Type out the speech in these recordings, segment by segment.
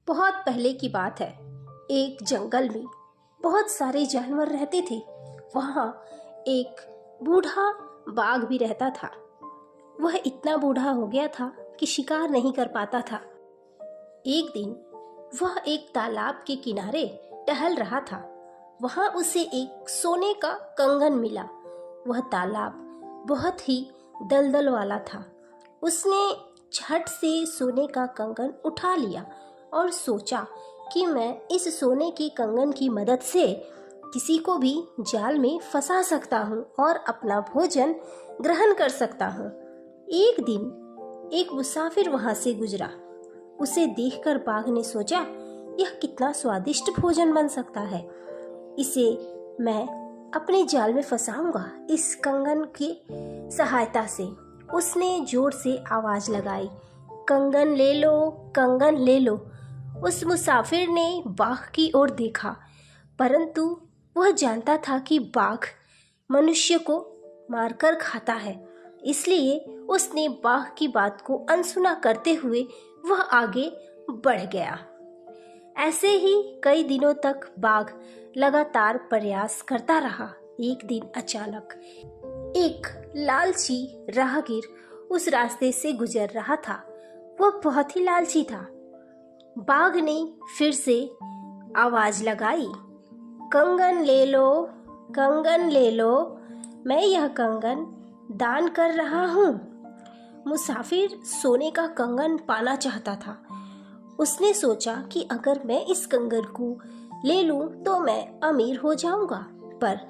बहुत पहले की बात है। एक जंगल में बहुत सारे जानवर रहते थे। वहाँ एक बूढ़ा बाघ भी रहता था। वह इतना बूढ़ा हो गया था कि शिकार नहीं कर पाता था। एक दिन वह एक तालाब के किनारे टहल रहा था। वहाँ उसे एक सोने का कंगन मिला। वह तालाब बहुत ही दलदल वाला था। उसने झट से सोने का कंगन उठा लिया और सोचा कि मैं इस सोने के कंगन की मदद से किसी को भी जाल में फंसा सकता हूँ और अपना भोजन ग्रहण कर सकता हूँ। एक दिन एक मुसाफिर वहाँ से गुजरा। उसे देखकर बाघ ने सोचा, यह कितना स्वादिष्ट भोजन बन सकता है। इसे मैं अपने जाल में फंसाऊंगा इस कंगन की सहायता से। उसने जोर से आवाज लगाई, कंगन ले लो, कंगन ले लो। उस मुसाफिर ने बाघ की ओर देखा, परंतु वह जानता था कि बाघ मनुष्य को मारकर खाता है। इसलिए उसने बाघ की बात को अनसुना करते हुए वह आगे बढ़ गया। ऐसे ही कई दिनों तक बाघ लगातार प्रयास करता रहा। एक दिन अचानक एक लालची राहगीर उस रास्ते से गुजर रहा था। वह बहुत ही लालची था। बाघ ने फिर से आवाज लगाई, कंगन ले लो, कंगन ले लो, मैं यह कंगन दान कर रहा हूँ। मुसाफिर सोने का कंगन पाना चाहता था। उसने सोचा कि अगर मैं इस कंगन को ले लूं तो मैं अमीर हो जाऊंगा, पर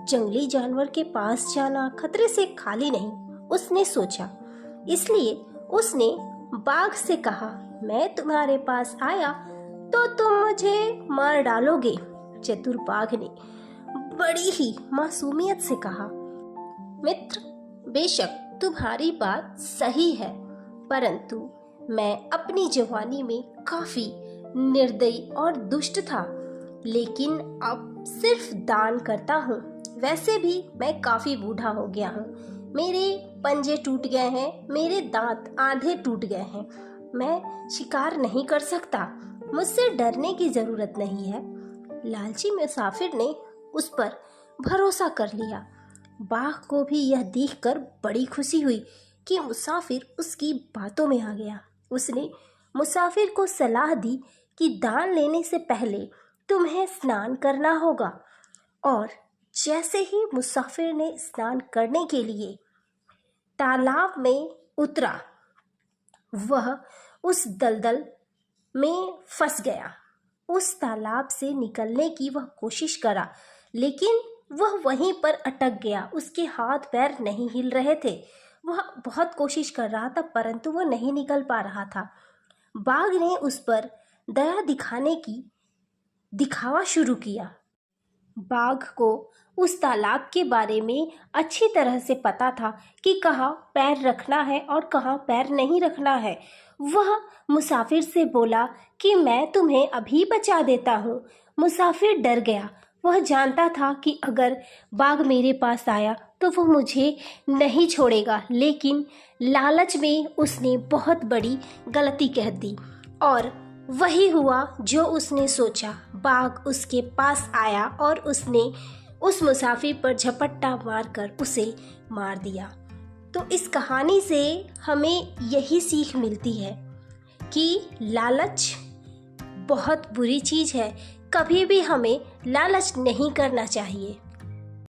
जंगली जानवर के पास जाना खतरे से खाली नहीं, उसने सोचा। इसलिए उसने बाघ से कहा, मैं तुम्हारे पास आया तो तुम मुझे मार डालोगे। चतुर बाघ ने बड़ी ही मासूमियत से कहा, मित्र, बेशक तुम्हारी बात सही है, परंतु मैं अपनी जवानी में काफी निर्दयी और दुष्ट था, लेकिन अब सिर्फ दान करता हूँ। वैसे भी मैं काफी बूढ़ा हो गया हूँ। मेरे पंजे टूट गए हैं, मेरे दांत आधे टूट गए हैं। मैं शिकार नहीं कर सकता। मुझसे डरने की जरूरत नहीं है। लालची मुसाफिर ने उस पर भरोसा कर लिया। बाघ को भी यह देखकर बड़ी खुशी हुई कि मुसाफिर उसकी बातों में आ गया। उसने मुसाफिर को सलाह दी कि दान लेने से पहले तुम्हें स्नान करना होगा। और जैसे ही मुसाफिर ने स्नान करने के लिए तालाब में उतरा, वह उस दलदल में फंस गया। उस तालाब से निकलने की वह कोशिश करा, लेकिन वह वहीं पर अटक गया। उसके हाथ पैर नहीं हिल रहे थे। वह बहुत कोशिश कर रहा था, परंतु वह नहीं निकल पा रहा था। बाघ ने उस पर दया दिखाने की दिखावा शुरू किया। बाघ को उस तालाब के बारे में अच्छी तरह से पता था कि कहाँ पैर रखना है और कहाँ पैर नहीं रखना है। वह मुसाफिर से बोला कि मैं तुम्हें अभी बचा देता हूँ। मुसाफिर डर गया। वह जानता था कि अगर बाघ मेरे पास आया तो वह मुझे नहीं छोड़ेगा, लेकिन लालच में उसने बहुत बड़ी गलती कह दी और वही हुआ जो उसने सोचा। बाघ उसके पास आया और उसने उस मुसाफिर पर झपट्टा मारकर उसे मार दिया। तो इस कहानी से हमें यही सीख मिलती है कि लालच बहुत बुरी चीज़ है। कभी भी हमें लालच नहीं करना चाहिए।